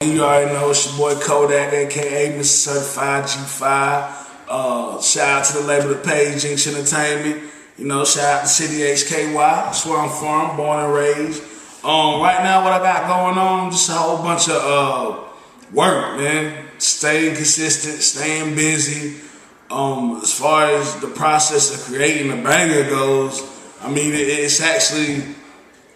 You already know it's your boy Codac, aka Mr. Certified G5. Shout out to the label that pays Jenkz Entertainment. You know, shout out to City HKY. That's where I'm from, born and raised. Right now, what I got going on, just a whole bunch of work, man. Staying consistent, staying busy. As far as the process of creating a banger goes, I mean,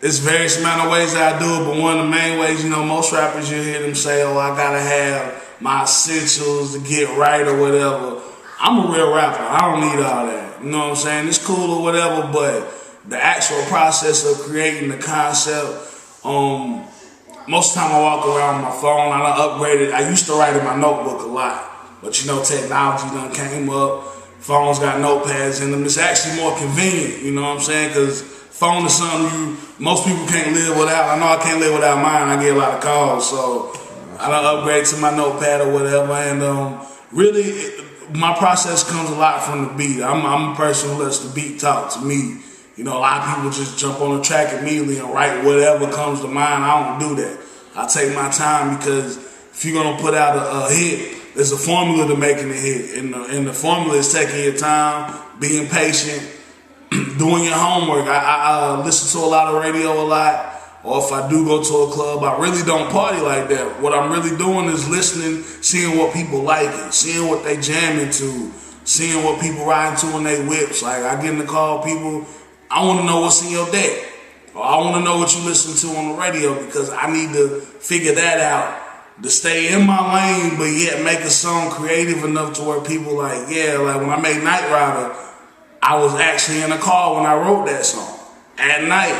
it's various amount of ways that I do it, but one of the main ways, you know, most rappers, you hear them say, oh, I gotta have my essentials to get right or whatever. I'm a real rapper. I don't need all that. You know what I'm saying? It's cool or whatever, but the actual process of creating the concept, most of the time I walk around with my phone. I done upgraded. I used to write in my notebook a lot, but you know, technology done came up. Phones got notepads in them. It's actually more convenient, you know what I'm saying? Because phone is something most people can't live without. I know I can't live without mine. I get a lot of calls, so I done upgrade to my notepad or whatever. And really, my process comes a lot from the beat. I'm a person who lets the beat talk to me. You know, a lot of people just jump on the track immediately and write whatever comes to mind. I don't do that. I take my time, because if you're gonna put out a hit, there's a formula to making a hit, and the formula is taking your time, being patient, doing your homework. I listen to a lot of radio a lot, or if I do go to a club, I really don't party like that. What I'm really doing is listening, seeing what people like, seeing what they jam into, seeing what people ride into when they whips. Like, I get in the car, people, I want to know what's in your deck, or I want to know what you listen to on the radio, because I need to figure that out to stay in my lane, but yet make a song creative enough to where people like, yeah, like when I made Night Rider, I was actually in a car when I wrote that song at night,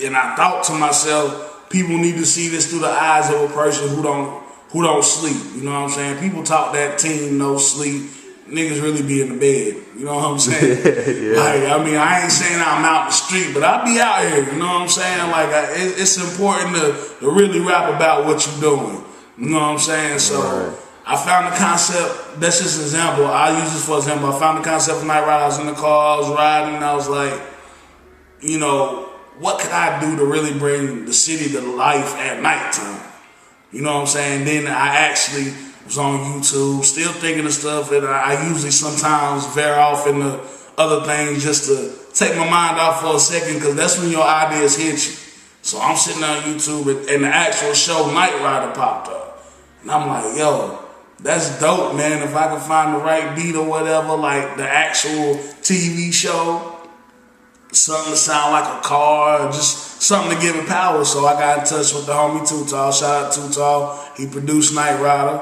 and I thought to myself, people need to see this through the eyes of a person who don't sleep. You know what I'm saying? People talk that team no sleep. Niggas really be in the bed. You know what I'm saying? Yeah. Like, I mean, I ain't saying I'm out the street, but I be out here. You know what I'm saying? Like, it's important to really rap about what you're doing. You know what I'm saying? So right. I found the concept. That's just an example. I use this for example. I found the concept of Night Rider. I was in the car, I was riding, and I was like, you know, what could I do to really bring the city to life at nighttime? You know what I'm saying? Then I actually was on YouTube, still thinking of stuff, and I usually sometimes veer off into other things just to take my mind off for a second, because that's when your ideas hit you. So I'm sitting on YouTube, and the actual show Night Rider popped up. And I'm like, yo, that's dope, man. If I can find the right beat or whatever, like the actual TV show, something to sound like a car, just something to give it power. So I got in touch with the homie Too Tall. Shout out Too Tall. He produced Night Rider.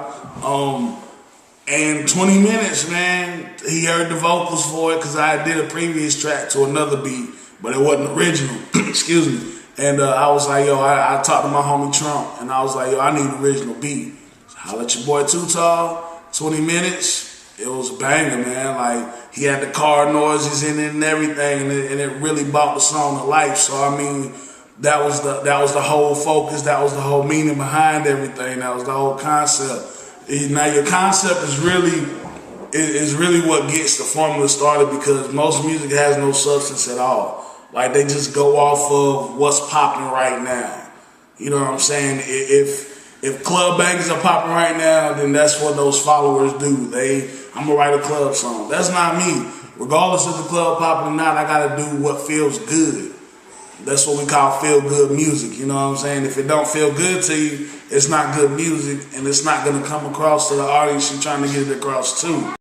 And 20 minutes, man, he heard the vocals for it, because I did a previous track to another beat, but it wasn't original. Excuse me. And I was like, yo, I talked to my homie Trump, and I was like, yo, I need an original beat. So I let your boy Too Tall, 20 minutes, it was a banger, man. Like, he had the car noises in it and everything, and it really brought the song to life. So I mean, that was the whole focus, that was the whole meaning behind everything, that was the whole concept. Now your concept is really what gets the formula started, because most music has no substance at all. Like, they just go off of what's popping right now. You know what I'm saying? If club bangers are popping right now, then that's what those followers do. I'm gonna write a club song. That's not me. Regardless of the club popping or not, I gotta do what feels good. That's what we call feel good music. You know what I'm saying? If it don't feel good to you, it's not good music, and it's not gonna come across to the audience you're trying to get it across to.